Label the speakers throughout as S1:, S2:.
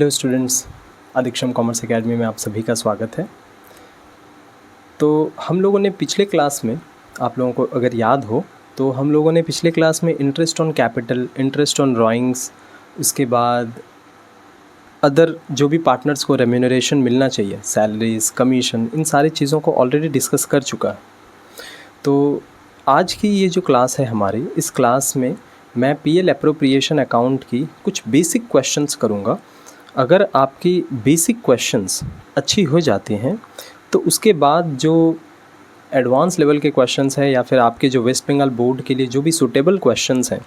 S1: Hello students, अधिकशम commerce academy में आप सभी का स्वागत है। तो हम लोगों ने पिछले क्लास में, आप लोगों को अगर याद हो तो हम लोगों ने पिछले क्लास में interest on capital, interest on drawings, उसके बाद अदर जो भी पार्टनर्स को रेम्यूनरेशन मिलना चाहिए, सैलरीज, कमीशन, इन सारी चीज़ों को ऑलरेडी डिस्कस कर चुका है। तो आज की ये जो क्लास है हमारी, इस क्लास में मैं पीएल एप्रोप्रिएशन अकाउंट की कुछ बेसिक क्वेश्चंस करूँगा। अगर आपकी बेसिक क्वेश्चंस अच्छी हो जाती हैं तो उसके बाद जो एडवांस लेवल के क्वेश्चंस हैं या फिर आपके जो वेस्ट बंगाल बोर्ड के लिए जो भी सूटेबल क्वेश्चंस हैं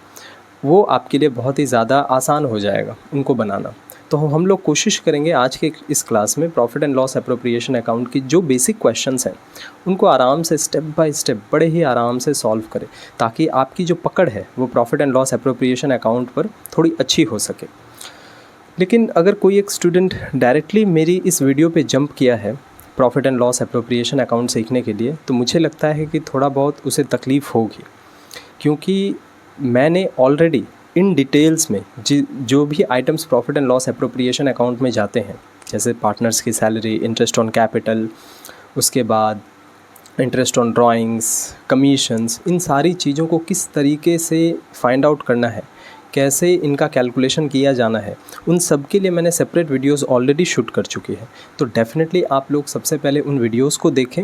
S1: वो आपके लिए बहुत ही ज़्यादा आसान हो जाएगा उनको बनाना। तो हम लोग कोशिश करेंगे आज के इस क्लास में profit and loss appropriation account की जो बेसिक क्वेश्चंस हैं उनको आराम से स्टेप बाय स्टेप बड़े ही आराम से सॉल्व करें, ताकि आपकी जो पकड़ है वो profit and loss appropriation account पर थोड़ी अच्छी हो सके। लेकिन अगर कोई एक स्टूडेंट डायरेक्टली मेरी इस वीडियो पे जंप किया है profit and loss appropriation account सीखने के लिए, तो मुझे लगता है कि थोड़ा बहुत उसे तकलीफ़ होगी, क्योंकि मैंने ऑलरेडी इन डिटेल्स में जो भी items profit and loss appropriation account में जाते हैं, जैसे पार्टनर्स की सैलरी, इंटरेस्ट ऑन कैपिटल, उसके बाद इंटरेस्ट ऑन ड्राइंग्स, कमीशंस, इन सारी चीज़ों को किस तरीके से फाइंड आउट करना है, कैसे इनका कैलकुलेशन किया जाना है, उन सब के लिए मैंने सेपरेट वीडियोस ऑलरेडी शूट कर चुकी है। तो डेफ़िनेटली आप लोग सबसे पहले उन वीडियोस को देखें,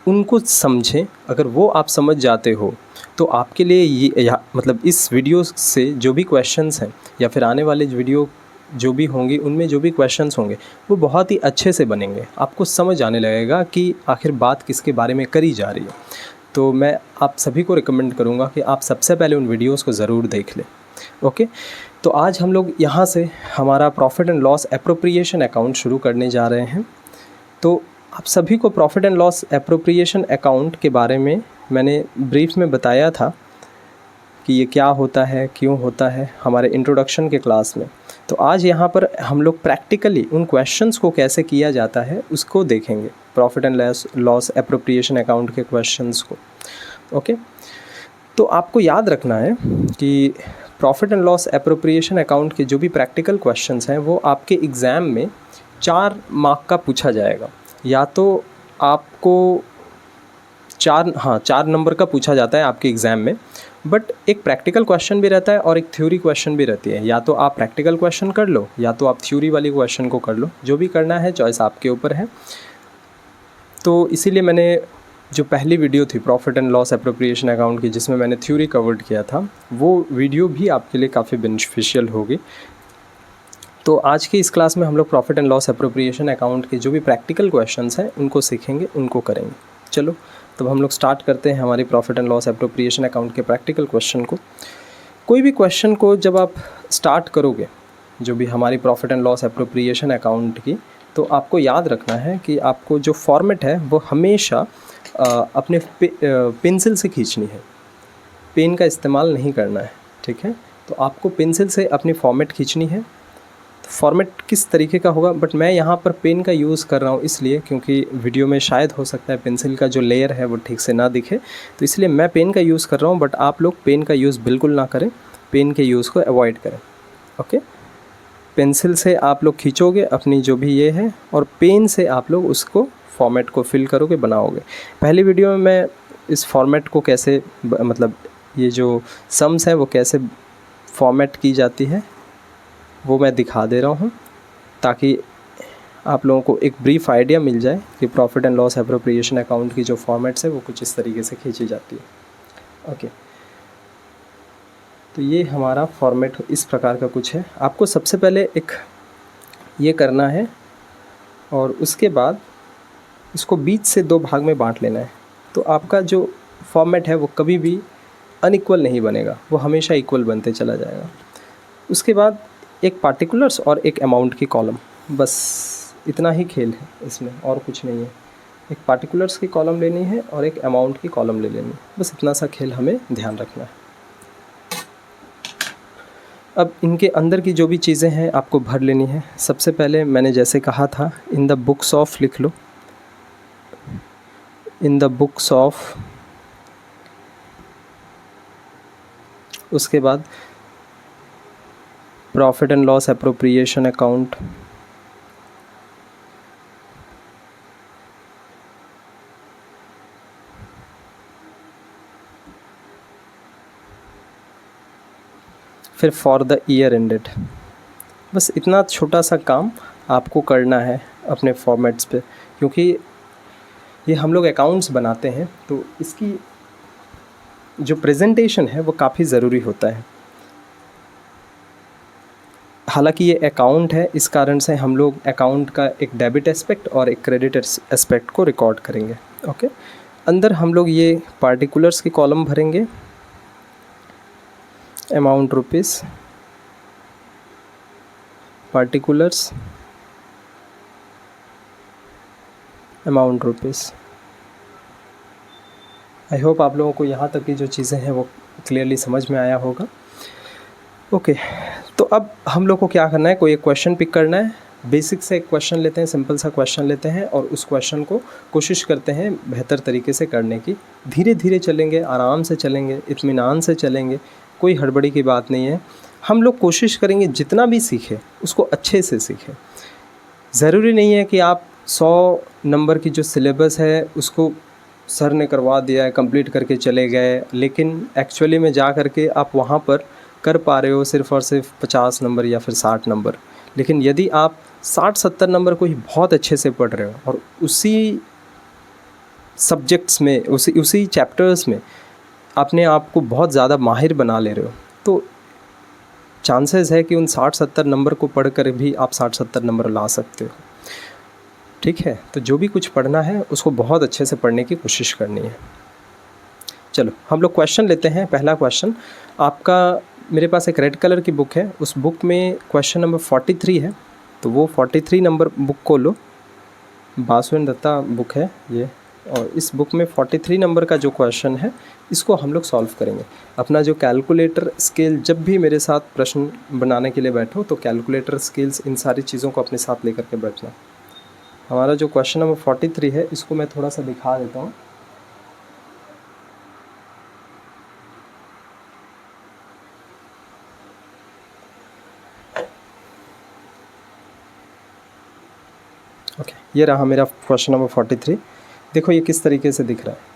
S1: उनको समझें। अगर वो आप समझ जाते हो तो आपके लिए ये मतलब इस वीडियो से जो भी क्वेश्चंस हैं या फिर आने वाले वीडियो जो भी होंगी उनमें जो भी क्वेश्चंस होंगे वो बहुत ही अच्छे से बनेंगे। आपको समझ आने लगेगा कि आखिर बात किसके बारे में करी जा रही है। तो मैं आप सभी को रिकमेंड करूँगा कि आप सबसे पहले उन वीडियोज़ को ज़रूर देख लें। ओके, तो आज हम लोग यहाँ से हमारा profit and loss appropriation account शुरू करने जा रहे हैं। तो आप सभी को profit and loss appropriation account के बारे में मैंने ब्रीफ में बताया था कि ये क्या होता है, क्यों होता है, हमारे इंट्रोडक्शन के क्लास में। तो आज यहाँ पर हम लोग प्रैक्टिकली उन क्वेश्चंस को कैसे किया जाता है उसको देखेंगे, profit and loss appropriation account के क्वेश्चंस को। ओके, तो आपको याद रखना है कि profit and loss appropriation account के जो भी प्रैक्टिकल क्वेश्चंस हैं वो आपके एग्ज़ाम में 4 मार्क का पूछा जाएगा। या तो आपको 4 नंबर का पूछा जाता है आपके एग्ज़ाम में, बट एक प्रैक्टिकल क्वेश्चन भी रहता है और एक थ्योरी क्वेश्चन भी रहती है। या तो आप प्रैक्टिकल क्वेश्चन कर लो या तो आप थ्योरी वाली क्वेश्चन को कर लो, जो भी करना है चॉइस आपके ऊपर है। तो इसीलिए मैंने जो पहली वीडियो थी profit and loss appropriation account की, जिसमें मैंने थ्योरी कवर्ड किया था, वो वीडियो भी आपके लिए काफ़ी बेनिफिशियल होगी। तो आज की इस क्लास में हम लोग profit and loss appropriation account के जो भी प्रैक्टिकल क्वेश्चंस हैं उनको सीखेंगे, उनको करेंगे। चलो तब हम लोग स्टार्ट करते हैं हमारी profit and loss appropriation account के प्रैक्टिकल क्वेश्चन को। कोई भी क्वेश्चन को जब आप स्टार्ट करोगे, जो भी हमारी profit and loss appropriation account की, तो आपको याद रखना है कि आपको जो फॉर्मेट है वो हमेशा अपने पेंसिल से खींचनी है, पेन का इस्तेमाल नहीं करना है। ठीक है, तो आपको पेंसिल से अपनी फॉर्मेट खींचनी है। तो फॉर्मेट किस तरीके का होगा, बट मैं यहाँ पर पेन का यूज़ कर रहा हूँ इसलिए क्योंकि वीडियो में शायद हो सकता है पेंसिल का जो लेयर है वो ठीक से ना दिखे, तो इसलिए मैं पेन का यूज़ कर रहा हूँ। बट आप लोग पेन का यूज़ बिल्कुल ना करें, पेन के यूज़ को अवॉइड करें। ओके, पेंसिल से आप लोग खींचोगे अपनी जो भी ये है, और पेन से आप लोग उसको फॉर्मेट को फिल करोगे, बनाओगे। पहली वीडियो में मैं इस फॉर्मेट को कैसे मतलब ये जो सम्स है वो कैसे फॉर्मेट की जाती है वो मैं दिखा दे रहा हूँ, ताकि आप लोगों को एक ब्रीफ आइडिया मिल जाए कि profit and loss appropriation account की जो फॉर्मेट्स है वो कुछ इस तरीके से खींची जाती है। ओके, तो ये हमारा फॉर्मेट इस प्रकार का कुछ है। आपको सबसे पहले एक ये करना है और उसके बाद इसको बीच से 2 भाग में बांट लेना है। तो आपका जो फॉर्मेट है वो कभी भी अनइक्वल नहीं बनेगा, वो हमेशा इक्वल बनते चला जाएगा। उसके बाद एक पार्टिकुलर्स और एक अमाउंट की कॉलम, बस इतना ही खेल है इसमें, और कुछ नहीं है। एक पार्टिकुलर्स की कॉलम लेनी है और एक अमाउंट की कॉलम ले लेनी है, बस इतना सा खेल हमें ध्यान रखना है। अब इनके अंदर की जो भी चीज़ें हैं आपको भर लेनी है। सबसे पहले मैंने जैसे कहा था, इन द बुक्स ऑफ लिख लो, इन द बुक्स ऑफ। उसके बाद profit and loss appropriation account, फिर फॉर द ईयर एंडेड। बस इतना छोटा सा काम आपको करना है अपने फॉर्मेट्स पे, क्योंकि ये हम लोग अकाउंट्स बनाते हैं तो इसकी जो प्रेजेंटेशन है वो काफ़ी ज़रूरी होता है। हालांकि ये अकाउंट है, इस कारण से हम लोग अकाउंट का एक डेबिट एस्पेक्ट और एक क्रेडिट एस्पेक्ट को रिकॉर्ड करेंगे। ओके, अंदर हम लोग ये पार्टिकुलर्स की कॉलम भरेंगे, amount rupees, particulars, amount rupees. I hope आप लोगों को यहाँ तक की जो चीज़ें हैं वो क्लियरली समझ में आया होगा। ओके, तो अब हम लोग को क्या करना है, कोई एक क्वेश्चन पिक करना है। बेसिक से एक क्वेश्चन लेते हैं, सिंपल सा क्वेश्चन लेते हैं और उस क्वेश्चन को कोशिश करते हैं बेहतर तरीके से करने की। धीरे धीरे चलेंगे, आराम से चलेंगे, इत्मीनान से चलेंगे, कोई हड़बड़ी की बात नहीं है। हम लोग कोशिश करेंगे जितना भी सीखें उसको अच्छे से सीखें। ज़रूरी नहीं है कि आप 100 नंबर की जो सिलेबस है उसको सर ने करवा दिया है, कंप्लीट करके चले गए, लेकिन एक्चुअली में जा कर के आप वहाँ पर कर पा रहे हो सिर्फ़ और सिर्फ 50 नंबर या फिर 60 नंबर। लेकिन यदि आप 60-70 नंबर को ही बहुत अच्छे से पढ़ रहे हो और उसी सब्जेक्ट्स में, उसी चैप्टर्स में अपने आप को बहुत ज़्यादा माहिर बना ले रहे हो, तो चांसेस है कि उन 60-70 नंबर को पढ़कर भी आप 60-70 नंबर ला सकते हो। ठीक है, तो जो भी कुछ पढ़ना है उसको बहुत अच्छे से पढ़ने की कोशिश करनी है। चलो हम लोग क्वेश्चन लेते हैं। पहला क्वेश्चन आपका, मेरे पास एक रेड कलर की बुक है, उस बुक में क्वेश्चन नंबर 43 है, तो वो 43 नंबर बुक को लो। बासुन दत्ता बुक है ये, और इस बुक में 43 नंबर का जो क्वेश्चन है इसको हम लोग सॉल्व करेंगे। अपना जो कैलकुलेटर स्केल, जब भी मेरे साथ प्रश्न बनाने के लिए बैठो तो कैलकुलेटर स्केल्स, इन सारी चीज़ों को अपने साथ लेकर के बैठना। हमारा जो क्वेश्चन नंबर 43 है इसको मैं थोड़ा सा दिखा देता हूँ। ओके, ये रहा मेरा क्वेश्चन नंबर 43। देखो ये किस तरीके से दिख रहा है।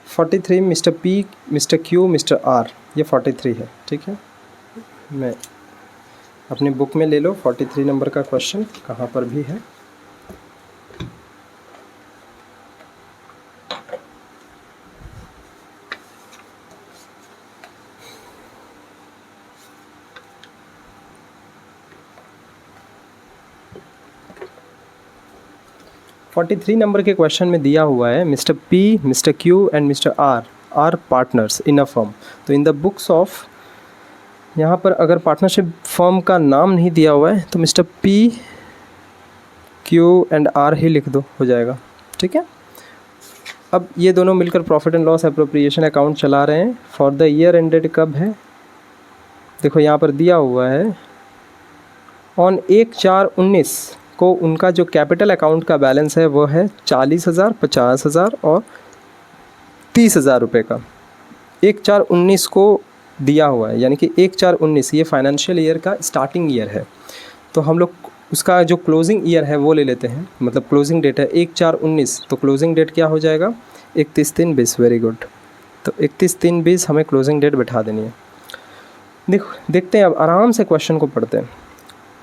S1: 43 mister P, mister Q, mister R, ये 43 है। ठीक है, मैं अपनी बुक में ले लो 43 नंबर का क्वेश्चन, कहाँ पर भी है। $43 नंबर के क्वेश्चन में दिया हुआ है mister P, mister Q and mister R R partners in a firm. तो इन द बुक्स ऑफ, यहाँ पर अगर पार्टनरशिप फर्म का नाम नहीं दिया हुआ है तो mister P, Q and R ही लिख दो, हो जाएगा। ठीक है, अब ये दोनों मिलकर profit and loss appropriation account चला रहे हैं। फॉर द ईयर एंडेड कब है, देखो यहाँ पर दिया हुआ है ऑन 1/4/19 को उनका जो कैपिटल अकाउंट का बैलेंस है वो है 40,000, 50,000 और 30,000 रुपये का। 1/4/19 को दिया हुआ है, यानी कि 1/4/19 ये फाइनेंशियल ईयर का स्टार्टिंग ईयर है। तो हम लोग उसका जो क्लोजिंग ईयर है वो ले लेते हैं, मतलब क्लोजिंग डेट है 1/4/19, तो क्लोजिंग डेट क्या हो जाएगा 31/3/20। वेरी गुड, तो 31/3/20 हमें क्लोजिंग डेट बैठा देनी है। देखते हैं, अब आराम से क्वेश्चन को पढ़ते हैं।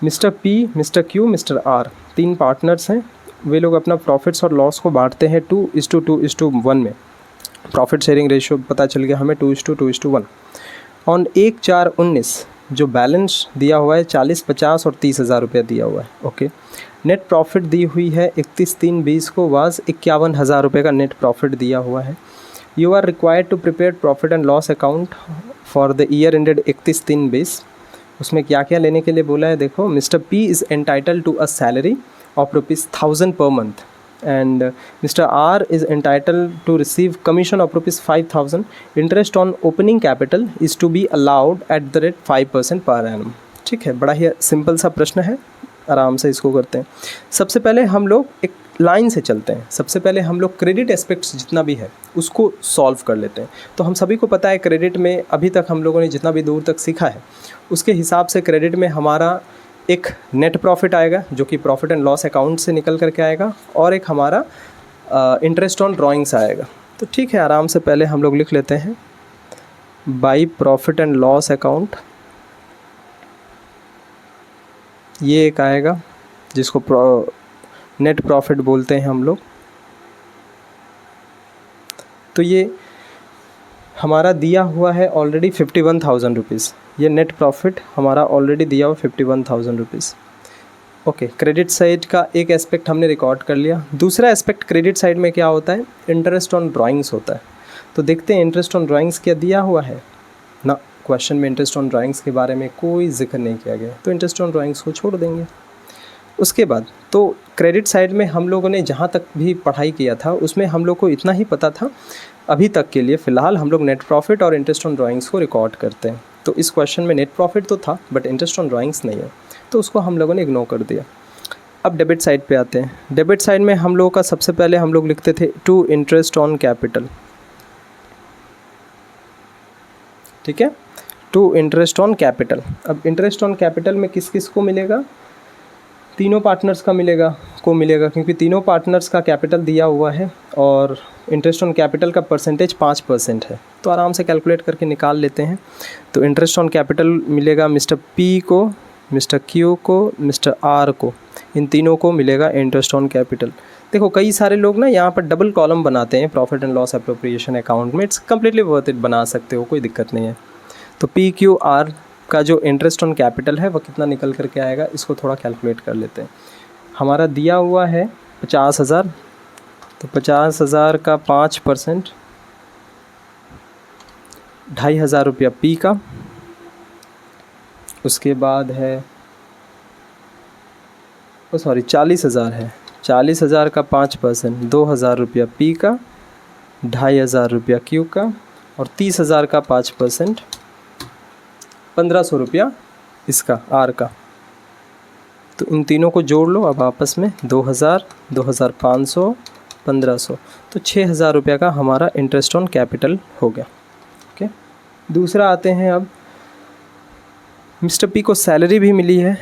S1: Mister P, mister Q, mister R, 3 partners हैं। वे लोग अपना प्रॉफिट्स और लॉस को बांटते हैं 2:2:1 में। प्रॉफिट शेयरिंग रेशियो पता चल गया हमें 2:2:1। ऑन 1/4/19 जो बैलेंस दिया हुआ है 40, 50 और 30,000 रुपया दिया हुआ है। ओके, नेट प्रॉफिट दी हुई है 31/3/20 को वाज 51,000 रुपये का नेट प्रॉफिट दिया हुआ है। You are required to prepare profit and loss account for the year ended 31/3/20। उसमें क्या क्या लेने के लिए बोला है, देखो mister P is entitle to a salary of ₹1000 per month and Mr. R is entitled to receive commission of ₹5,000. Interest on opening capital is to be allowed at the rate 5% per annum. ठीक है, बड़ा ही simple सा प्रश्न है, आराम से इसको करते हैं। सबसे पहले हम लोग एक लाइन से चलते हैं। सबसे पहले हम लोग क्रेडिट एस्पेक्ट्स जितना भी है उसको सॉल्व कर लेते हैं। तो हम सभी को पता है क्रेडिट में अभी तक हम लोगों ने जितना भी दूर तक सीखा है उसके हिसाब से क्रेडिट में हमारा एक नेट प्रॉफिट आएगा जो कि प्रॉफिट एंड लॉस अकाउंट से निकल करके आएगा, और एक हमारा इंटरेस्ट ऑन ड्राइंग्स आएगा। तो ठीक है, आराम से पहले हम लोग लिख लेते हैं by profit and loss account, ये एक आएगा जिसको नेट प्रॉफिट बोलते हैं हम लोग। तो ये हमारा दिया हुआ है ऑलरेडी 51,000 रुपीज़। ये नेट प्रॉफिट हमारा ऑलरेडी दिया हुआ 51,000 रुपीज़। ओके, क्रेडिट साइड का एक एस्पेक्ट हमने रिकॉर्ड कर लिया। दूसरा एस्पेक्ट क्रेडिट साइड में क्या होता है, इंटरेस्ट ऑन ड्राइंग्स होता है। तो देखते हैं इंटरेस्ट ऑन ड्राइंग्स क्या दिया हुआ है ना। क्वेश्चन में इंटरेस्ट ऑन ड्राइंग्स के बारे में कोई जिक्र नहीं किया गया, तो इंटरेस्ट ऑन ड्राइंग्स को छोड़ देंगे। उसके बाद तो क्रेडिट साइड में हम लोगों ने जहाँ तक भी पढ़ाई किया था उसमें हम लोग को इतना ही पता था अभी तक के लिए। फ़िलहाल हम लोग नेट प्रॉफिट और इंटरेस्ट ऑन ड्राइंग्स को रिकॉर्ड करते हैं। तो इस क्वेश्चन में नेट प्रॉफिट तो था बट इंटरेस्ट ऑन ड्राइंग्स नहीं है, तो उसको हम लोगों ने इग्नोर कर दिया। अब डेबिट साइड पे आते हैं। डेबिट साइड में हम लोगों का सबसे पहले हम लोग लिखते थे टू इंटरेस्ट ऑन कैपिटल। ठीक है, टू इंटरेस्ट ऑन कैपिटल। अब इंटरेस्ट ऑन कैपिटल में किस किस को मिलेगा, तीनों पार्टनर्स का मिलेगा क्योंकि तीनों पार्टनर्स का कैपिटल दिया हुआ है और इंटरेस्ट ऑन कैपिटल का परसेंटेज 5% है। तो आराम से कैलकुलेट करके निकाल लेते हैं। तो इंटरेस्ट ऑन कैपिटल मिलेगा मिस्टर पी को, मिस्टर क्यू को, मिस्टर आर को, इन तीनों को मिलेगा इंटरेस्ट ऑन कैपिटल। देखो कई सारे लोग ना यहाँ पर डबल कॉलम बनाते हैं profit and loss appropriation account में। इट्स कम्प्लीटली वर्थ इट, बना सकते हो, कोई दिक्कत नहीं है। तो पी क्यू आर का जो इंटरेस्ट ऑन कैपिटल है वो कितना निकल करके आएगा, इसको थोड़ा कैलकुलेट कर लेते हैं। हमारा दिया हुआ है 50,000, तो 50,000 का 5% 2,500 रुपया पी का। उसके बाद है 40,000 है, 40,000 का 5% 2,000 रुपया पी का, 2,500 रुपया क्यू का, और 30,000 का 5% 1,500 रुपया इसका आर का। तो इन तीनों को जोड़ लो अब आपस में, 2,000, 2,500, 1,500, तो 6,000 रुपया का हमारा इंटरेस्ट ऑन कैपिटल हो गया। ओके, दूसरा आते हैं अब मिस्टर पी को सैलरी भी मिली है,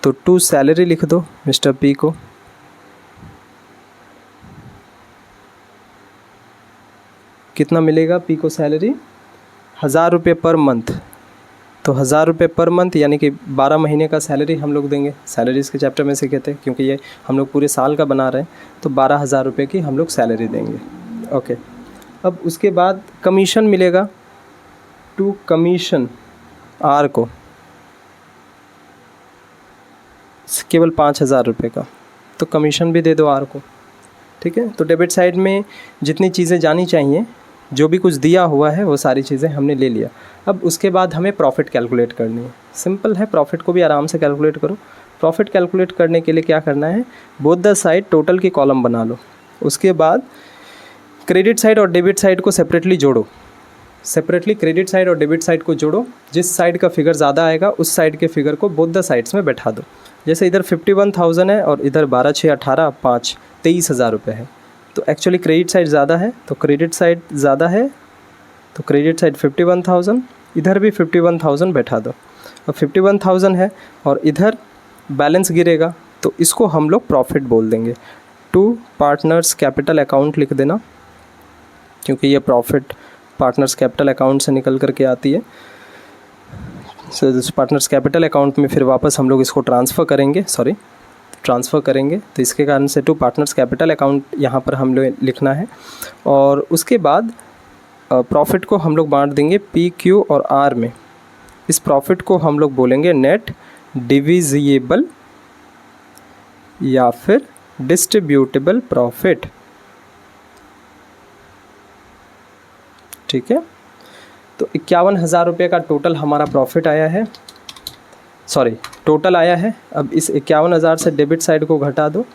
S1: तो टू सैलरी लिख दो मिस्टर पी को। कितना मिलेगा पी को सैलरी, 1,000 रुपये पर मंथ। तो 1,000 रुपये पर मंथ यानी कि 12 महीने का सैलरी हम लोग देंगे। सैलरीज़ के चैप्टर में से कहते हैं क्योंकि ये हम लोग पूरे साल का बना रहे हैं, तो 12,000 रुपये की हम लोग सैलरी देंगे। ओके, अब उसके बाद कमीशन मिलेगा टू कमीशन आर को, केवल 5,000 रुपये का, तो कमीशन भी दे दो आर को। ठीक है, तो डेबिट साइड में जितनी चीज़ें जानी चाहिए, जो भी कुछ दिया हुआ है वो सारी चीज़ें हमने ले लिया। अब उसके बाद हमें प्रॉफिट कैलकुलेट करनी है। सिंपल है, प्रॉफिट को भी आराम से कैलकुलेट करो। प्रॉफिट कैलकुलेट करने के लिए क्या करना है, बोथ द साइड टोटल की कॉलम बना लो। उसके बाद क्रेडिट साइड और डेबिट साइड को सेपरेटली जोड़ो। सेपरेटली क्रेडिट साइड और डेबिट साइड को जोड़ो। जिस साइड का फिगर ज़्यादा आएगा उस साइड के फिगर को बोथ द साइड्स में बैठा दो। जैसे इधर 51,000 है और इधर 12, 6, 18, 5, 23,000 रुपये है, तो एक्चुअली क्रेडिट साइड ज़्यादा है, तो क्रेडिट साइड ज़्यादा है, तो क्रेडिट साइड 51,000, इधर भी 51,000 बैठा दो। अब 51,000 है और इधर बैलेंस गिरेगा, तो इसको हम लोग प्रॉफिट बोल देंगे। टू पार्टनर्स कैपिटल अकाउंट लिख देना, क्योंकि ये प्रॉफिट पार्टनर्स कैपिटल अकाउंट से निकल करके आती है। पार्टनर्स कैपिटल अकाउंट में फिर वापस हम लोग इसको ट्रांसफ़र करेंगे, तो इसके कारण से टू पार्टनर्स कैपिटल अकाउंट यहाँ पर हम लोग लिखना है। और उसके बाद प्रॉफिट को हम लोग बांट देंगे पी, क्यू और आर में। इस प्रॉफिट को हम लोग बोलेंगे नेट डिविजिबल या फिर डिस्ट्रीब्यूटेबल प्रॉफिट। ठीक है, तो 51,000 रुपये का टोटल हमारा प्रॉफिट आया है, टोटल आया है। अब इस 51,000 से डेबिट साइड को घटा दो,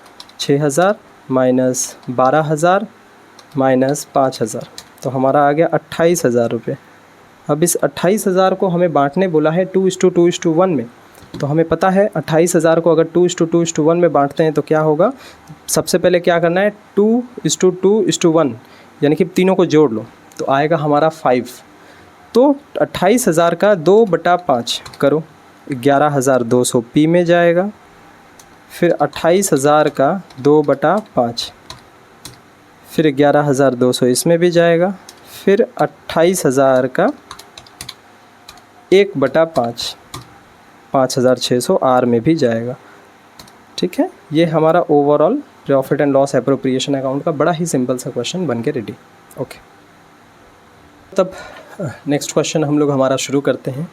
S1: 6,000 माइनस 12,000 माइनस 5,000, तो हमारा आ गया 28,000 रुपये। अब इस 28,000 को हमें बांटने बोला है 2:2:1 में, तो हमें पता है 28,000 को अगर 2:2:1 में बांटते हैं तो क्या होगा, सबसे पहले क्या करना है 2:2:1 यानी कि तीनों को जोड़ लो तो आएगा हमारा 5। तो 28,000 का 2/5 करो, 11,200 पी में जाएगा। फिर 28,000 का 2/5, फिर 11,200 इसमें भी जाएगा। फिर 28,000 का 1/5, 5,600 आर में भी जाएगा। ठीक है, ये हमारा overall profit and loss appropriation account का बड़ा ही सिंपल सा क्वेश्चन बन के रेडी। ओके, तब नेक्स्ट क्वेश्चन हम लोग हमारा शुरू करते हैं।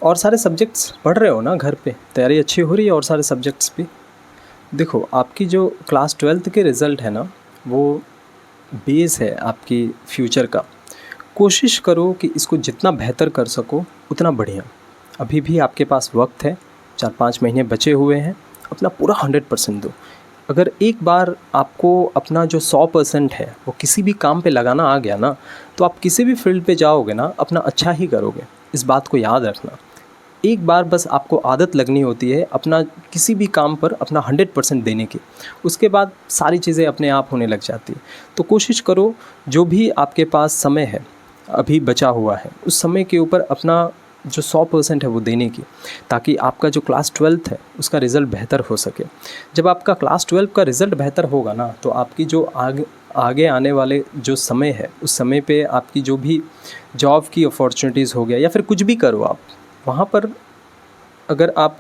S1: और सारे सब्जेक्ट्स पढ़ रहे हो ना, घर पे तैयारी अच्छी हो रही है और सारे सब्जेक्ट्स भी। देखो, आपकी जो क्लास 12th के रिज़ल्ट है ना, वो बेस है आपकी फ्यूचर का। कोशिश करो कि इसको जितना बेहतर कर सको उतना बढ़िया। अभी भी आपके पास वक्त है, 4-5 महीने बचे हुए हैं, अपना पूरा 100% दो। अगर एक बार आपको अपना जो 100% है वो किसी भी काम पे लगाना आ गया ना, तो आप किसी भी फील्ड पे जाओगे ना अपना अच्छा ही करोगे। इस बात को याद रखना। एक बार बस आपको आदत लगनी होती है अपना किसी भी काम पर अपना 100% देने की, उसके बाद सारी चीज़ें अपने आप होने लग जाती है। तो कोशिश करो जो भी आपके पास समय है अभी बचा हुआ है उस समय के ऊपर अपना जो 100% है वो देने की, ताकि आपका जो क्लास 12th है उसका रिज़ल्ट बेहतर हो सके। जब आपका क्लास 12 का रिज़ल्ट बेहतर होगा ना, तो आपकी जो आगे आने वाले जो समय है उस समय पे आपकी जो भी जॉब की अपॉर्चुनिटीज़ हो गया या फिर कुछ भी करो आप, वहाँ पर अगर आप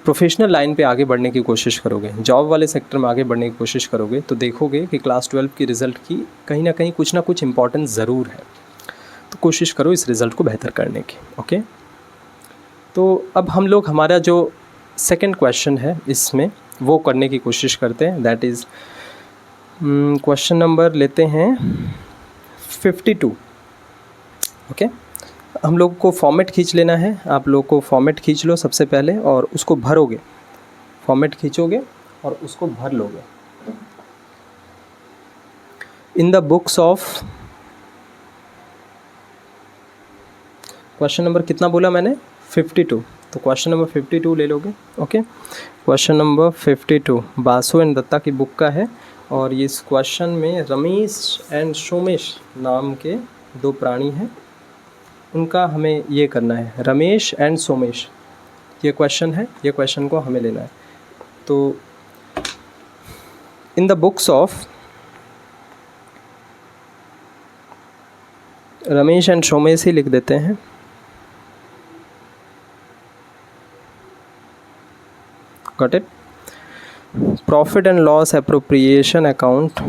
S1: प्रोफेशनल लाइन पे आगे बढ़ने की कोशिश करोगे, जॉब वाले सेक्टर में आगे बढ़ने की कोशिश करोगे, तो देखोगे कि क्लास 12 की रिज़ल्ट की कहीं ना कहीं कुछ ना कुछ इम्पोर्टेंस ज़रूर है। तो कोशिश करो इस रिज़ल्ट को बेहतर करने की। ओके, तो अब हम लोग हमारा जो सेकंड क्वेश्चन है इसमें वो करने की कोशिश करते हैं। दैट इज़ क्वेश्चन नंबर लेते हैं 52। ओके, हम लोग को फॉर्मेट खींच लेना है। आप लोग को फॉर्मेट खींच लो सबसे पहले और उसको भरोगे। फॉर्मेट खींचोगे और उसको भर लोगे। इन the books of, question number कितना बोला मैंने, 52। तो क्वेश्चन नंबर 52 ले लोगे। Okay, question number 52 Basu and Dutta की बुक का है और ये इस क्वेश्चन में रमेश एंड सोमेश नाम के दो प्राणी हैं, उनका हमें ये करना है। रमेश एंड सोमेश ये क्वेश्चन है, ये क्वेश्चन को हमें लेना है। तो in the books of Ramesh and Somesh ही लिख देते हैं। Got it. Profit and loss appropriation account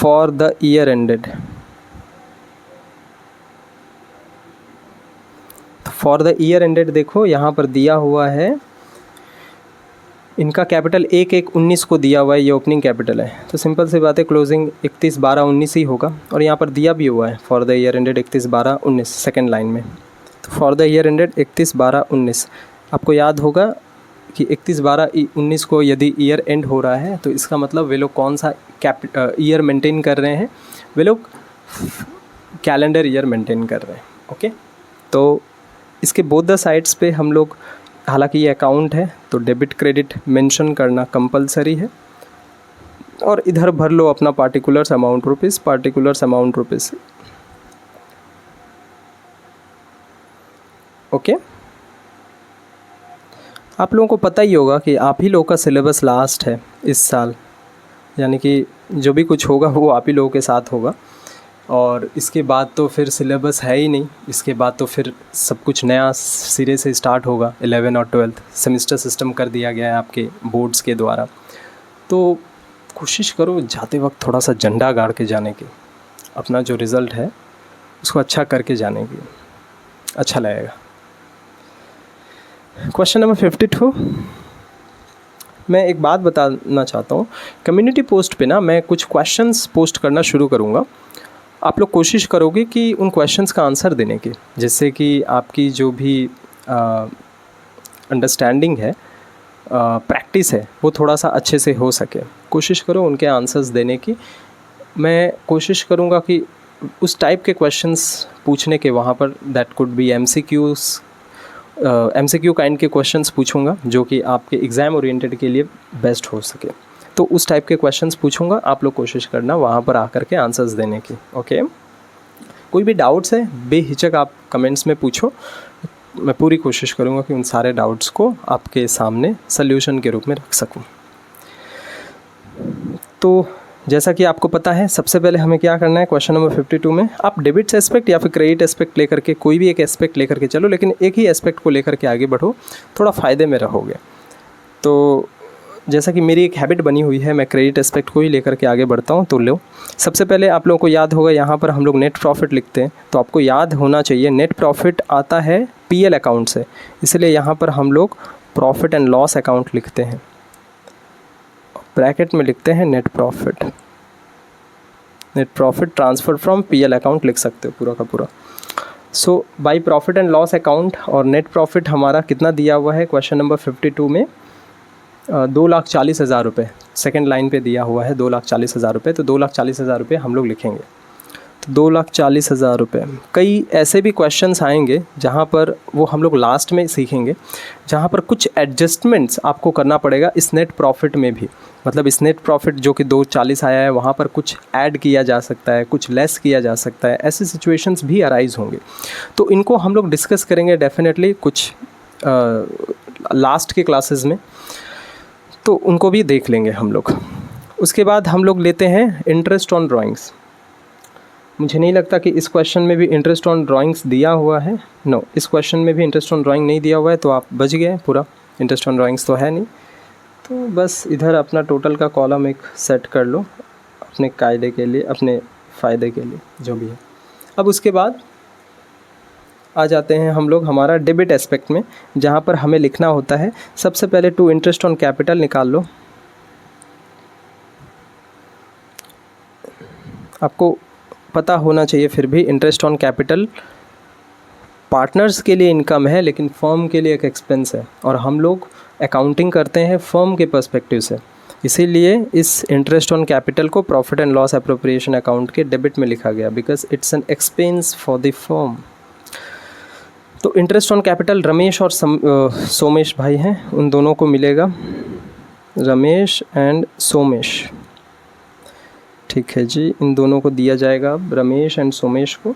S1: for the year ended। for the year ended देखो यहाँ पर दिया हुआ है, इनका कैपिटल 1/1/19 को दिया हुआ है, ये ओपनिंग कैपिटल है। तो सिंपल सी बात है, क्लोजिंग 31/12/19 ही होगा और यहाँ पर दिया भी हुआ है for the year ended 31/12/19 second line में। तो फॉर द ईयर एंडेड 31/12/19, आपको याद होगा कि 31/12/19 को यदि ईयर एंड हो रहा है तो इसका मतलब वे लोग कौन सा ईयर मेंटेन कर रहे हैं, वे लोग कैलेंडर ईयर मेंटेन कर रहे हैं। ओके, तो इसके बोथ द साइड्स पे हम लोग, हालांकि ये अकाउंट है तो डेबिट क्रेडिट मेंशन करना कंपलसरी है और इधर भर लो अपना पार्टिकुलर्स अमाउंट रुपीज़। ओके, आप लोगों को पता ही होगा कि आप ही लोगों का सिलेबस लास्ट है इस साल, यानी कि जो भी कुछ होगा वो आप ही लोगों के साथ होगा और इसके बाद तो फिर सिलेबस है ही नहीं। इसके बाद तो फिर सब कुछ नया सिरे से स्टार्ट होगा। 11 और 12th सेमेस्टर सिस्टम कर दिया गया है आपके बोर्ड्स के द्वारा। तो कोशिश करो जाते वक्त थोड़ा सा झंडा गाड़ के जाने की, अपना जो रिज़ल्ट है उसको अच्छा करके जाने की, अच्छा लगेगा। क्वेश्चन नंबर 52, मैं एक बात बताना चाहता हूँ। कम्युनिटी पोस्ट पे ना मैं कुछ क्वेश्चंस पोस्ट करना शुरू करूँगा। आप लोग कोशिश करोगे कि उन क्वेश्चंस का आंसर देने की, जिससे कि आपकी जो भी अंडरस्टैंडिंग है प्रैक्टिस है वो थोड़ा सा अच्छे से हो सके। कोशिश करो उनके आंसर्स देने की। मैं कोशिश करूँगा कि उस टाइप के क्वेश्चंस पूछने के वहाँ पर, that could be MCQ kind के क्वेश्चंस पूछूंगा जो कि आपके एग्ज़ाम ओरिएंटेड के लिए बेस्ट हो सके। तो उस टाइप के क्वेश्चंस पूछूंगा, आप लोग कोशिश करना वहाँ पर आकर के आंसर्स देने की। ओके, कोई भी डाउट्स है बेहिचक आप कमेंट्स में पूछो, मैं पूरी कोशिश करूँगा कि उन सारे डाउट्स को आपके सामने सल्यूशन के रूप में रख सकूँ। तो जैसा कि आपको पता है, सबसे पहले हमें क्या करना है, क्वेश्चन नंबर 52 में आप डेबिट्स एस्पेक्ट या फिर क्रेडिट एस्पेक्ट लेकर के, कोई भी एक एस्पेक्ट लेकर के चलो, लेकिन एक ही एस्पेक्ट को लेकर के आगे बढ़ो, थोड़ा फ़ायदे में रहोगे। तो जैसा कि मेरी एक हैबिट बनी हुई है, मैं क्रेडिट एस्पेक्ट को ही लेकर के आगे बढ़ता हूँ। तो लो, सबसे पहले आप लोगों को याद होगा, यहाँ पर हम लोग नेट प्रॉफिट लिखते हैं, तो आपको याद होना चाहिए नेट प्रॉफिट आता है PL अकाउंट से, इसलिए यहाँ पर हम लोग प्रॉफिट एंड लॉस अकाउंट लिखते हैं, ब्रैकेट में लिखते हैं net profit. Net profit transfer from PL account लिख सकते हो पूरा का पूरा। So by profit and loss account, और नेट प्रॉफिट हमारा कितना दिया हुआ है क्वेश्चन नंबर 52 में, 2,40,000 रुपये। सेकेंड लाइन पे दिया हुआ है 2,40,000 रुपये, तो 2,40,000 रुपये हम लोग लिखेंगे। तो 2,40,000 रुपये। कई ऐसे भी क्वेश्चंस आएंगे जहाँ पर वो हम लोग लास्ट में सीखेंगे, जहाँ पर कुछ एडजस्टमेंट्स आपको करना पड़ेगा इस नेट प्रॉफिट में भी। मतलब इस नेट प्रॉफिट जो कि 2,40 आया है, वहाँ पर कुछ ऐड किया जा सकता है, कुछ लेस किया जा सकता है, ऐसे सिचुएशंस भी अराइज होंगे। तो इनको हम लोग डिस्कस करेंगे डेफिनेटली कुछ लास्ट के क्लासेस में, तो उनको भी देख लेंगे हम लोग। उसके बाद हम लोग लेते हैं इंटरेस्ट ऑन ड्राइंग्स। मुझे नहीं लगता कि इस क्वेश्चन में भी इंटरेस्ट ऑन ड्राइंग्स दिया हुआ है। नो, इस क्वेश्चन में भी इंटरेस्ट ऑन ड्राइंग नहीं दिया हुआ है, तो आप बच गए पूरा। इंटरेस्ट ऑन ड्राइंग्स तो है नहीं, तो बस इधर अपना टोटल का कॉलम एक सेट कर लो अपने कायदे के लिए, अपने फ़ायदे के लिए, जो भी है। अब उसके बाद आ जाते हैं हम लोग हमारा डेबिट एस्पेक्ट में, जहाँ पर हमें लिखना होता है सबसे पहले टू इंटरेस्ट ऑन कैपिटल निकाल लो। आपको पता होना चाहिए फिर भी इंटरेस्ट ऑन कैपिटल पार्टनर्स के लिए इनकम है, लेकिन फर्म के लिए एक एक्सपेंस है, और हम लोग अकाउंटिंग करते हैं फर्म के पर्सपेक्टिव से, इसीलिए इस इंटरेस्ट ऑन कैपिटल को profit and loss appropriation account के डेबिट में लिखा गया, because it's an expense for the firm. तो इंटरेस्ट ऑन कैपिटल रमेश और सोमेश भाई हैं, उन दोनों को मिलेगा, रमेश एंड सोमेश। ठीक है जी, इन दोनों को दिया जाएगा, रमेश एंड सोमेश को।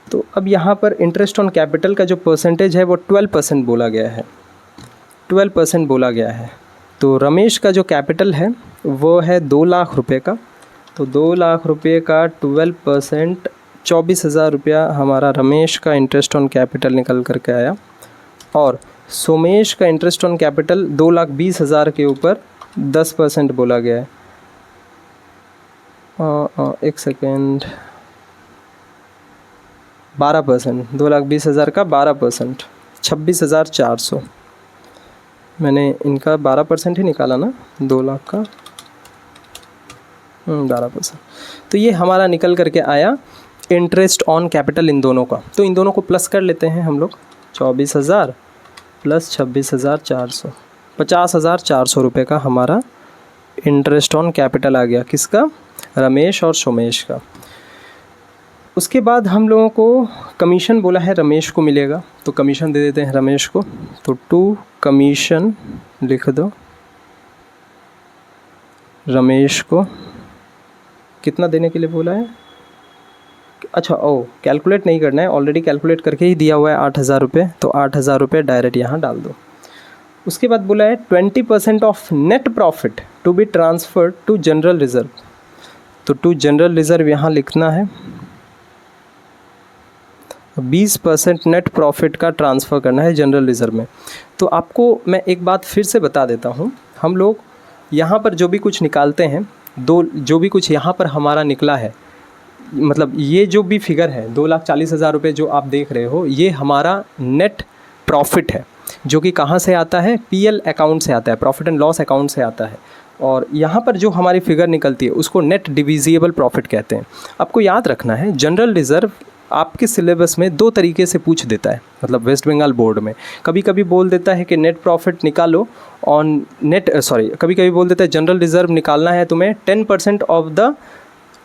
S1: तो अब यहाँ पर इंटरेस्ट ऑन कैपिटल का जो परसेंटेज है वो 12% बोला गया है, 12% बोला गया है। तो रमेश का जो कैपिटल है वो है 2 लाख रुपये का, तो 2 लाख रुपये का 12% 24,000 रुपया हमारा रमेश का इंटरेस्ट ऑन कैपिटल निकल करके आया, और सोमेश का इंटरेस्ट ऑन कैपिटल 2,20,000 के ऊपर 10% बोला गया है। एक सेकेंड, 12%, 2,20,000 का 12%, 26,400। मैंने इनका 12% ही निकाला ना, 2 लाख का 12%। तो ये हमारा निकल करके आया इंटरेस्ट ऑन कैपिटल इन दोनों का। तो इन दोनों को प्लस कर लेते हैं हम लोग, 24,000 प्लस 26,400, 50,400 रुपये का हमारा इंटरेस्ट ऑन कैपिटल आ गया। किसका? रमेश और सोमेश का। उसके बाद हम लोगों को कमीशन बोला है रमेश को मिलेगा, तो कमीशन दे देते हैं रमेश को। तो 2 कमीशन लिख दो रमेश को। कितना देने के लिए बोला है? अच्छा, कैलकुलेट नहीं करना है, ऑलरेडी कैलकुलेट करके ही दिया हुआ है 8,000 रुपये, तो 8,000 रुपये डायरेक्ट यहाँ डाल दो। उसके बाद बोला है 20% off net profit to be transferred to general reserve. तो टू जनरल रिजर्व यहाँ लिखना है, 20% नेट प्रॉफिट का ट्रांसफ़र करना है जनरल रिजर्व में। तो आपको मैं एक बात फिर से बता देता हूँ, हम लोग यहाँ पर जो भी कुछ निकालते हैं, जो भी कुछ यहाँ पर हमारा निकला है, मतलब ये जो भी फिगर है 2,40,000 रुपये जो आप देख रहे हो, ये हमारा नेट प्रॉफिट है, जो कि कहाँ से आता है? PL अकाउंट से आता है, प्रॉफिट एंड लॉस अकाउंट से आता है। और यहाँ पर जो हमारी फिगर निकलती है उसको नेट डिविजिबल प्रॉफिट कहते हैं। आपको याद रखना है जनरल रिज़र्व आपके सिलेबस में दो तरीके से पूछ देता है, मतलब वेस्ट बंगाल बोर्ड में कभी कभी बोल देता है कि नेट प्रॉफिट निकालो ऑन कभी कभी बोल देता है जनरल रिजर्व निकालना है तुम्हें 10% ऑफ द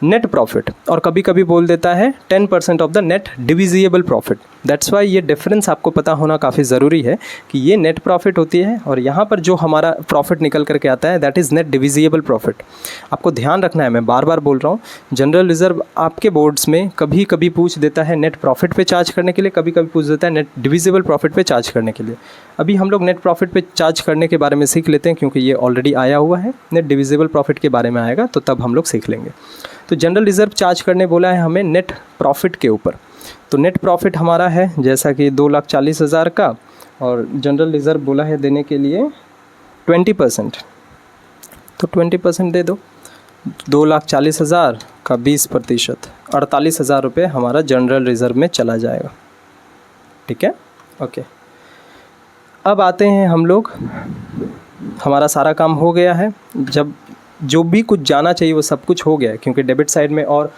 S1: नेट प्रॉफिट, और कभी कभी बोल देता है 10% of the net divisible profit. That's why ये डिफरेंस आपको पता होना काफ़ी ज़रूरी है कि ये नेट प्रॉफिट होती है और यहाँ पर जो हमारा प्रॉफिट निकल करके आता है that is net divisible profit. आपको ध्यान रखना है, मैं बार बार बोल रहा हूँ, जनरल रिजर्व आपके बोर्ड्स में कभी कभी पूछ देता है नेट प्रॉफिट पे चार्ज करने के लिए, कभी कभी पूछ देता है नेट डिविजिबल प्रॉफिट पे चार्ज करने के लिए। अभी हम लोग नेट प्रॉफिट पे चार्ज करने के बारे में सीख लेते हैं क्योंकि ये ऑलरेडी आया हुआ है। नेट डिविजिबल प्रॉफिट के बारे में आएगा तो तब हम लोग सीख लेंगे। तो जनरल रिजर्व चार्ज करने बोला है हमें नेट प्रॉफिट के ऊपर। तो नेट प्रॉफिट हमारा है जैसा कि 2,40,000 का, और जनरल रिजर्व बोला है देने के लिए 20%, तो 20% दे दो। 2,40,000 का 20%, 48,000 रुपये हमारा जनरल रिजर्व में चला जाएगा। ठीक है, ओके। अब आते हैं हम लोग, हमारा सारा काम हो गया है। जब जो भी कुछ जाना चाहिए वो सब कुछ हो गया है, क्योंकि डेबिट साइड में और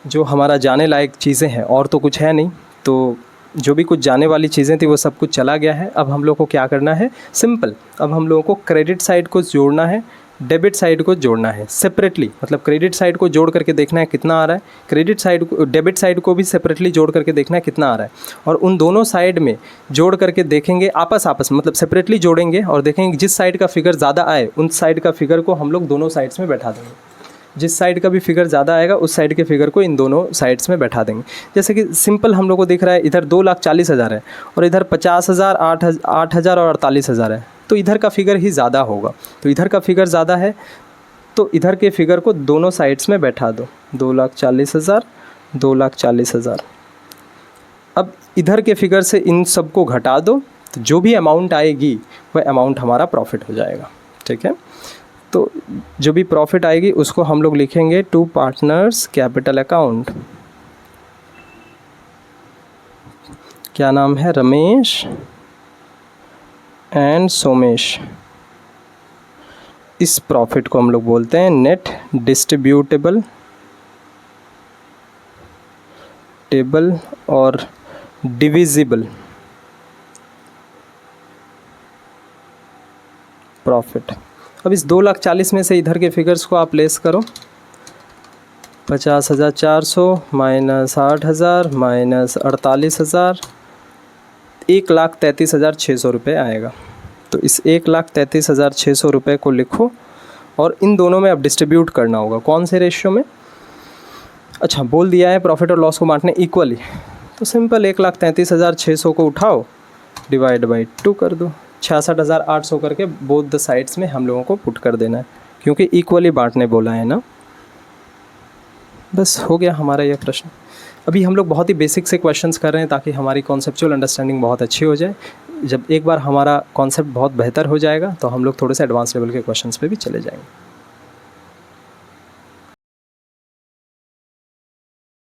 S1: जो हमारा जाने लायक चीज़ें हैं और तो कुछ है नहीं, तो जो भी कुछ जाने वाली चीज़ें थी वो सब कुछ चला गया है। अब हम लोग को क्या करना है, सिंपल, अब हम लोगों को क्रेडिट साइड को जोड़ना है, डेबिट साइड को जोड़ना है सेपरेटली। मतलब क्रेडिट साइड को जोड़ करके देखना है कितना आ रहा है, क्रेडिट साइड को, डेबिट साइड को भी सेपरेटली जोड़ करके देखना है कितना आ रहा है, और उन दोनों साइड में जोड़ करके देखेंगे आपस मतलब सेपरेटली जोड़ेंगे और देखेंगे जिस साइड का फिगर ज़्यादा आए उन साइड का फिगर को हम लोग दोनों साइड्स में बैठा देंगे। जिस साइड का भी फिगर ज़्यादा आएगा उस साइड के फिगर को इन दोनों साइड्स में बैठा देंगे। जैसे कि सिंपल हम लोग को दिख रहा है इधर 2,40,000 है और इधर 50,000, 8,000 और 48,000 है, तो इधर का फिगर ही ज़्यादा होगा। तो इधर का फिगर ज़्यादा है तो इधर के फिगर को दोनों साइड्स में बैठा दो, 2,40,000, 2,40,000। अब इधर के फिगर से इन सबको घटा दो, तो जो भी अमाउंट आएगी वह अमाउंट हमारा प्रॉफिट हो जाएगा। ठीक है, तो जो भी प्रॉफिट आएगी उसको हम लोग लिखेंगे टू पार्टनर्स कैपिटल अकाउंट। क्या नाम है, रमेश एंड सोमेश। इस प्रॉफिट को हम लोग बोलते हैं नेट डिस्ट्रीब्यूटेबल टेबल और डिविजिबल प्रॉफिट। अब इस 2,40,000 में से इधर के फिगर्स को आप लेस करो, 50,400 माइनस 8,000 माइनस 48,000, 1,33,600 रुपये आएगा। तो इस 1,33,600 रुपये को लिखो और इन दोनों में अब डिस्ट्रीब्यूट करना होगा। कौन से रेशियो में, अच्छा बोल दिया है प्रॉफिट और लॉस को बांटने इक्वली, तो सिंपल 1,33,600 को उठाओ डिवाइड बाई 2 कर दो, 66,800 करके बोथ द साइड्स में हम लोगों को पुट कर देना है क्योंकि इक्वली बांटने बोला है ना। बस हो गया हमारा यह प्रश्न। अभी हम लोग बहुत ही बेसिक से क्वेश्चंस कर रहे हैं ताकि हमारी कॉन्सेप्चुअल अंडरस्टैंडिंग बहुत अच्छी हो जाए। जब एक बार हमारा कॉन्सेप्ट बहुत बेहतर हो जाएगा तो हम लोग थोड़े से एडवांस लेवल के क्वेश्चंस पे भी चले जाएंगे।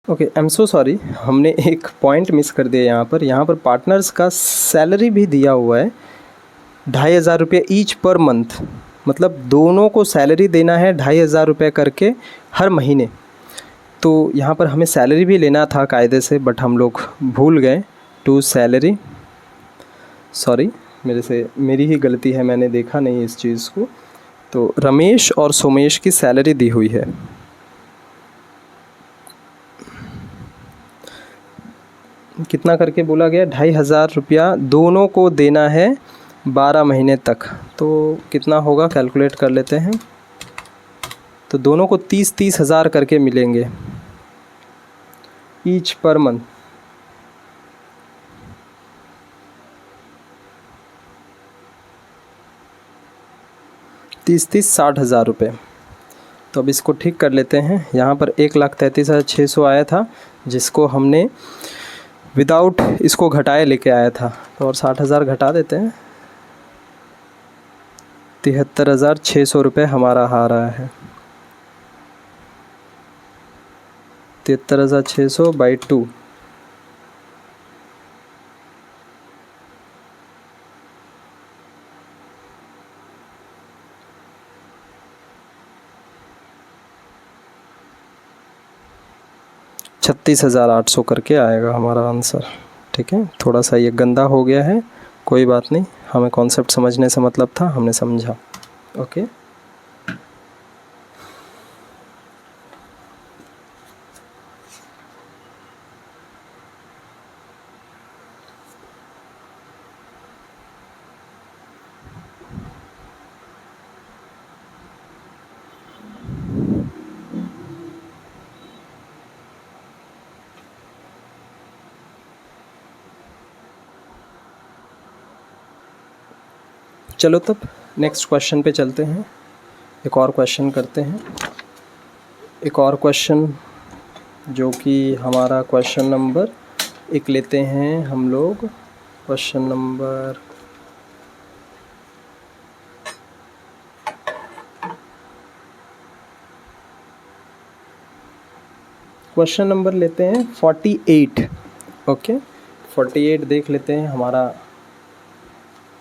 S1: Okay, I am so sorry, हमने एक पॉइंट मिस कर दिया यहाँ पर पार्टनर्स का सैलरी भी दिया हुआ है 2,500 रुपये ईच पर मंथ, मतलब दोनों को सैलरी देना है 2,500 रुपये करके हर महीने। तो यहाँ पर हमें सैलरी भी लेना था कायदे से, बट हम लोग भूल गए टू सैलरी, सॉरी मेरी ही गलती है, मैंने देखा नहीं इस चीज़ को। तो रमेश और सोमेश की सैलरी दी हुई है, कितना करके बोला गया, 2,500 रुपया दोनों को देना है 12 महीने तक। तो कितना होगा कैलकुलेट कर लेते हैं। तो दोनों को 30-30 हज़ार करके मिलेंगे ईच पर मंथ। तीस 60,000 रुपये। तो अब इसको ठीक कर लेते हैं। यहाँ पर 1,33,600 आया था जिसको हमने विदाउट इसको घटाए लेके आया था, तो और 60,000 घटा देते हैं, 73,600 रुपये हमारा आ रहा है। 73,600 बाई 2, 36,800 करके आएगा हमारा आंसर। ठीक है, थोड़ा सा ये गंदा हो गया है, कोई बात नहीं, हमें कॉन्सेप्ट समझने से मतलब था, हमने समझा। ओके, चलो तब नेक्स्ट क्वेश्चन पे चलते हैं, एक और क्वेश्चन करते हैं। एक और क्वेश्चन जो कि हमारा क्वेश्चन नंबर 1 लेते हैं हम लोग। क्वेश्चन नंबर लेते हैं 48। ओके, 48 देख लेते हैं हमारा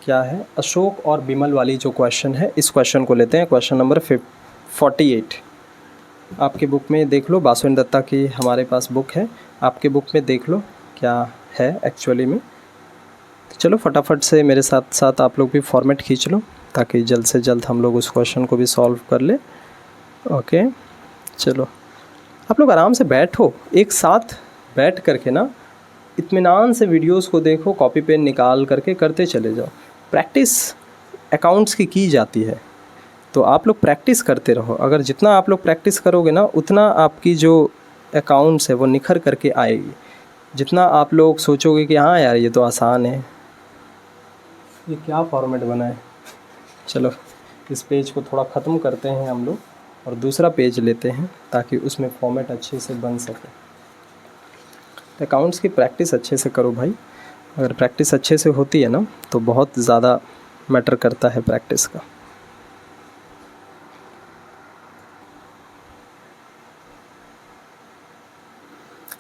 S1: क्या है। अशोक और बिमल वाली जो क्वेश्चन है, इस क्वेश्चन को लेते हैं, क्वेश्चन नंबर 48। आपके बुक में देख लो, बासुन दत्ता की हमारे पास बुक है, आपके बुक में देख लो क्या है एक्चुअली में। तो चलो फटाफट से मेरे साथ साथ आप लोग भी फॉर्मेट खींच लो, ताकि जल्द से जल्द हम लोग उस क्वेश्चन को भी सॉल्व कर ले। ओके, चलो आप लोग आराम से बैठो, एक साथ बैठ करके ना इत्मीनान से वीडियोस को देखो, कॉपी पेन निकाल करके करते चले जाओ। प्रैक्टिस अकाउंट्स की जाती है, तो आप लोग प्रैक्टिस करते रहो। अगर जितना आप लोग प्रैक्टिस करोगे ना, उतना आपकी जो अकाउंट्स है वो निखर करके आएगी। जितना आप लोग सोचोगे कि हाँ यार ये तो आसान है, ये क्या फॉर्मेट बना है, चलो इस पेज को थोड़ा ख़त्म करते हैं हम लोग और दूसरा पेज लेते हैं, ताकि उसमें फॉर्मेट अच्छे से बन सके। अकाउंट्स की प्रैक्टिस अच्छे से करो भाई, अगर प्रैक्टिस अच्छे से होती है ना तो बहुत ज़्यादा मैटर करता है प्रैक्टिस का।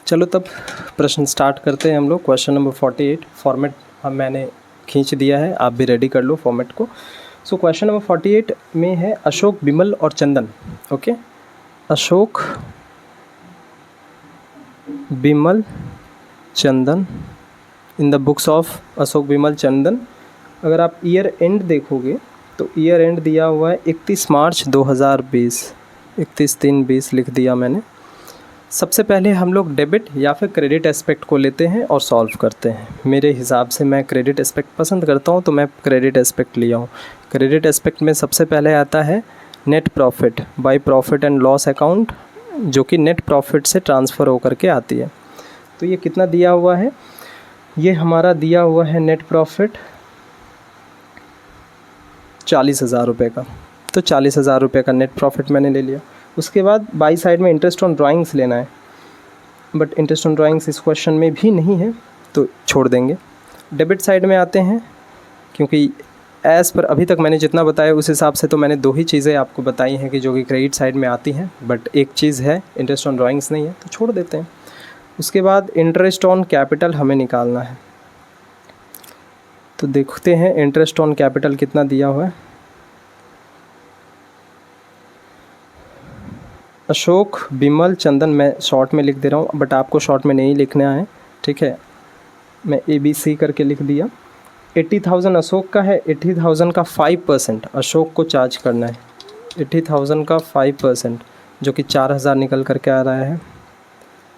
S1: चलो तब प्रश्न स्टार्ट करते हैं हम लोग। क्वेश्चन नंबर 48, फॉर्मेट मैंने खींच दिया है, आप भी रेडी कर लो फॉर्मेट को। सो क्वेश्चन नंबर 48 में है अशोक, बिमल और Chandan. Okay, Ashok, Bimal, Chandan in the books of Ashok, Bimal, Chandan. अगर आप ईयर एंड देखोगे तो ईयर एंड दिया हुआ है 31 मार्च 2020, 31/3/20 लिख दिया मैंने। सबसे पहले हम लोग डेबिट या फिर क्रेडिट एस्पेक्ट को लेते हैं और सॉल्व करते हैं। मेरे हिसाब से मैं क्रेडिट एस्पेक्ट पसंद करता हूं, तो मैं क्रेडिट एस्पेक्ट लिया हूं। क्रेडिट एस्पेक्ट में सबसे पहले आता है net profit by profit and loss account, जो कि नेट प्रॉफिट से ट्रांसफ़र होकर के आती है। तो ये कितना दिया हुआ है, ये हमारा दिया हुआ है नेट प्रॉफिट 40,000 रुपये का। तो 40,000 रुपये का नेट प्रॉफिट मैंने ले लिया। उसके बाद बाई साइड में इंटरेस्ट ऑन ड्राइंग्स लेना है, बट इंटरेस्ट ऑन ड्राइंग्स इस क्वेश्चन में भी नहीं है, तो छोड़ देंगे। डेबिट साइड में आते हैं, क्योंकि एज़ पर अभी तक मैंने जितना बताया उस हिसाब से तो मैंने 2 ही चीज़ें आपको बताई हैं कि जो कि क्रेडिट साइड में आती हैं, बट एक चीज़ है इंटरेस्ट ऑन ड्राइंग्स नहीं है, तो छोड़ देते हैं। उसके बाद इंटरेस्ट ऑन कैपिटल हमें निकालना है, तो देखते हैं इंटरेस्ट ऑन कैपिटल कितना दिया हुआ है। अशोक, बिमल, चंदन, मैं शॉर्ट में लिख दे रहा हूँ, बट आपको शॉर्ट में नहीं लिखना है, ठीक है। मैं ABC करके लिख दिया। 80,000 अशोक का है, 80,000 का 5% अशोक को चार्ज करना है। 80,000 का 5% जो कि 4,000 निकल करके आ रहा है।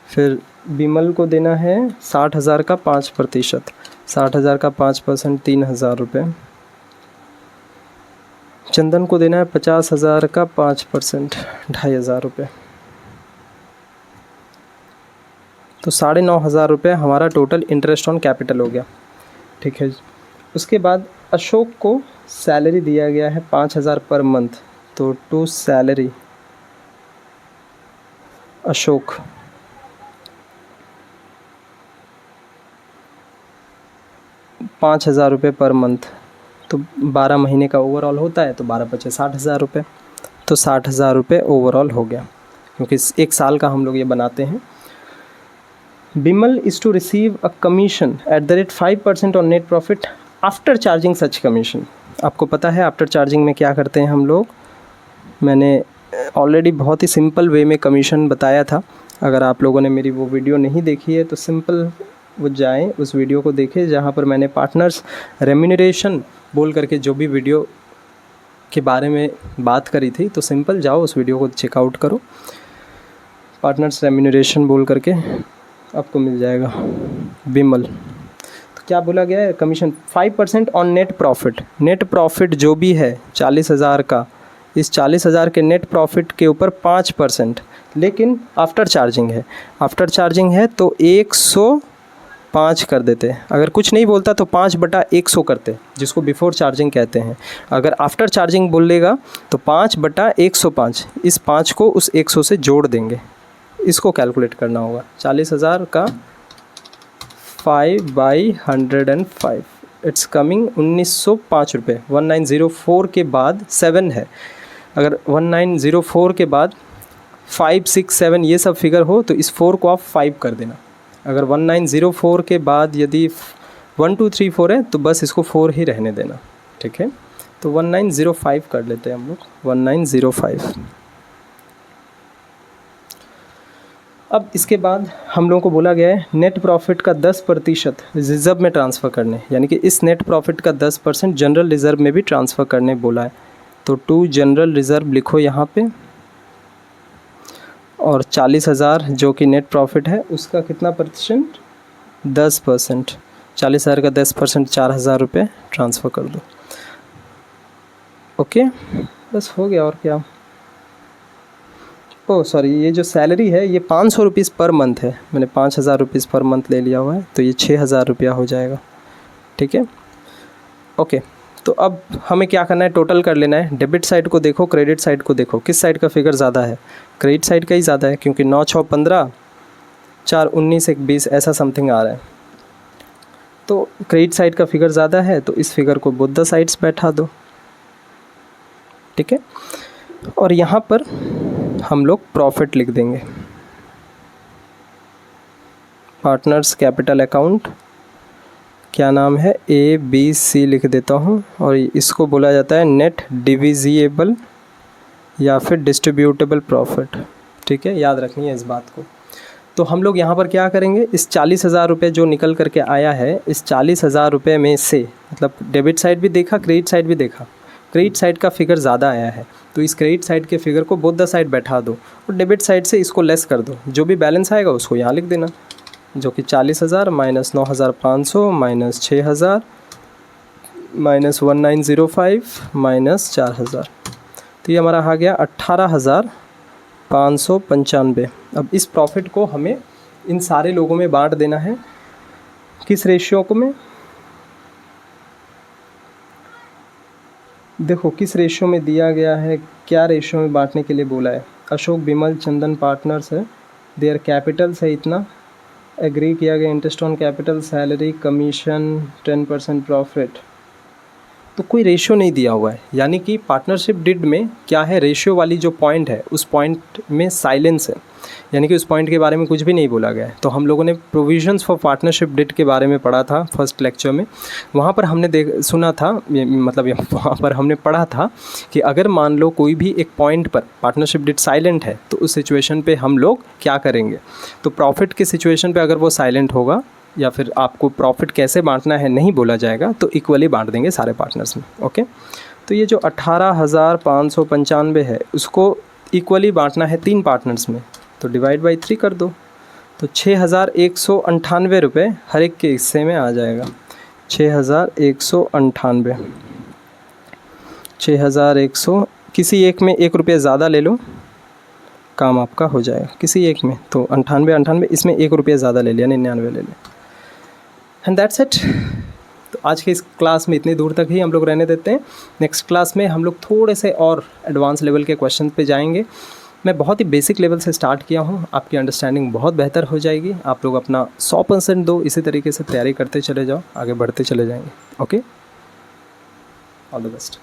S1: फिर बिमल को देना है 60,000 का 5%, 60,000 का 5% 3,000 रुपये। चंदन को देना है 50,000 का 5%, 2,500 रुपये। तो 9,500 रुपये हमारा टोटल इंटरेस्ट ऑन कैपिटल हो गया, ठीक है। उसके बाद अशोक को सैलरी दिया गया है 5,000 पर मंथ, तो to salary Ashok, ₹5,000 per month, तो 12 महीने का ओवरऑल होता है, तो 12×5 60,000 रुपये, तो 60,000 रुपये ओवरऑल हो गया, क्योंकि 1 साल का हम लोग ये बनाते हैं। Bimal is to receive a commission at the rate 5% on net profit after charging such commission. आपको पता है आफ्टर चार्जिंग में क्या करते हैं हम लोग, मैंने ऑलरेडी बहुत ही सिंपल वे में कमीशन बताया था। अगर आप लोगों ने मेरी वो वीडियो नहीं देखी है तो सिंपल वो जाएं उस वीडियो को देखें जहाँ पर मैंने पार्टनर्स रेम्यूनरेशन बोल करके जो भी वीडियो के बारे में बात करी थी, तो सिंपल जाओ उस वीडियो को चेकआउट करो। पार्टनर्स रेम्यूनरेशन बोल करके आपको मिल जाएगा विमल। तो क्या बोला गया है, commission 5% on net profit. Net profit जो भी है 40,000 का, इस 40,000 के नेट प्रॉफिट के ऊपर 5%, लेकिन आफ्टर चार्जिंग है। आफ्टर चार्जिंग है तो 105 कर देते हैं। अगर कुछ नहीं बोलता तो 5/100 करते, जिसको बिफोर चार्जिंग कहते हैं। अगर आफ्टर चार्जिंग बोलेगा तो 5/105, इस 5 को उस 100 से जोड़ देंगे। इसको कैलकुलेट करना होगा। 40,000 का 5/105 इट्स कमिंग 1905 रुपये। 1904 के बाद 7 है। अगर 1904 के बाद 5, 6, 7 ये सब फिगर हो तो इस 4 को आप 5 कर देना। अगर 1904 के बाद यदि 1, 2, 3, 4 है तो बस इसको 4 ही रहने देना, ठीक है। तो 1905 कर लेते हैं हम लोग, 1905। अब इसके बाद हम लोगों को बोला गया है नेट प्रॉफिट का 10% रिज़र्व में ट्रांसफ़र करने, यानी कि इस नेट प्रॉफिट का 10% जनरल रिज़र्व में भी ट्रांसफ़र करने बोला है। तो टू जनरल रिज़र्व लिखो यहाँ पे, और 40,000 जो कि नेट प्रॉफिट है उसका कितना परसेंट, 10%। 40,000 का 10% 4,000 रुपये ट्रांसफ़र कर दो। ओके, बस हो गया। और क्या, ओह सॉरी, ये जो सैलरी है ये 500 रुपीज़ पर मंथ है। मैंने 5,000 रुपीज़ पर मंथ ले लिया हुआ है, तो ये 6,000 रुपया हो जाएगा, ठीक है। ओके, तो अब हमें क्या करना है, टोटल कर लेना है। डेबिट साइड को देखो, क्रेडिट साइड को देखो, किस साइड का फिगर ज़्यादा है। क्रेडिट साइड का ही ज़्यादा है, क्योंकि 9, 6, 15, 4, 19, 1, 20 ऐसा समथिंग आ रहा है। तो क्रेडिट साइड का फिगर ज़्यादा है, तो इस फिगर को बोथ द साइड्स बैठा दो, ठीक है। और यहाँ पर हम लोग प्रॉफिट लिख देंगे। पार्टनर्स कैपिटल अकाउंट, क्या नाम है, ABC लिख देता हूँ। और इसको बोला जाता है नेट डिविजिएबल या फिर डिस्ट्रीब्यूटेबल प्रॉफिट, ठीक है, याद रखनी है इस बात को। तो हम लोग यहाँ पर क्या करेंगे, इस 40,000 रुपये जो निकल करके आया है, इस 40,000 रुपये में से, मतलब डेबिट साइड भी देखा, क्रेडिट साइड भी देखा, क्रेडिट साइड का फिगर ज़्यादा आया है, तो इस क्रेडिट साइड के फिगर को बोथ द साइड बैठा दो और डेबिट साइड से इसको लेस कर दो। जो भी बैलेंस आएगा उसको यहाँ लिख देना, जो कि 40,000 माइनस 9,500 माइनस 6,000 माइनस 1905 माइनस 4,000। तो ये हमारा आ गया 18,595। अब इस प्रॉफिट को हमें इन सारे लोगों में बांट देना है। किस रेशियो को में, देखो किस रेशियो में दिया गया है, क्या रेशियो में बांटने के लिए बोला है। अशोक, विमल, चंदन पार्टनर्स है, देयर कैपिटल्स है इतना, एग्री किया गया interest on capital, salary, commission, 10% profit. तो कोई रेशियो नहीं दिया हुआ है, यानी कि पार्टनरशिप डिड में क्या है, रेशियो वाली जो पॉइंट है उस पॉइंट में साइलेंस है, यानी कि उस पॉइंट के बारे में कुछ भी नहीं बोला गया है। तो हम लोगों ने प्रोविजंस फॉर पार्टनरशिप डिड के बारे में पढ़ा था फर्स्ट लेक्चर में। वहाँ पर हमने सुना था, मतलब वहाँ पर हमने पढ़ा था कि अगर मान लो कोई भी एक पॉइंट पर पार्टनरशिप डिड साइलेंट है तो उस सिचुएशन पे हम लोग क्या करेंगे। तो प्रॉफिट के सिचुएशन पे अगर वो साइलेंट होगा या फिर आपको प्रॉफिट कैसे बांटना है नहीं बोला जाएगा तो इक्वली बांट देंगे सारे पार्टनर्स में। ओके, तो ये जो 18,595 है उसको इक्वली बांटना है 3 पार्टनर्स में, तो डिवाइड बाई 3 कर दो, तो 6,198 रुपये हर एक के हिस्से में आ जाएगा। 6,198, 6,100, किसी एक में 1 रुपये ज़्यादा ले लो, काम आपका हो जाएगा किसी एक में। तो 98, इसमें 1 रुपये ज़्यादा ले लिया, 99 ले लिया, एंड दैट्स इट। तो आज के इस क्लास में इतनी दूर तक ही हम लोग रहने देते हैं। नेक्स्ट क्लास में हम लोग थोड़े से और एडवांस लेवल के क्वेश्चन पे जाएंगे। मैं बहुत ही बेसिक लेवल से स्टार्ट किया हूँ, आपकी अंडरस्टैंडिंग बहुत बेहतर हो जाएगी। आप लोग अपना 100% दो, इसी तरीके से तैयारी करते चले जाओ, आगे बढ़ते चले जाएंगे। Okay, all the best.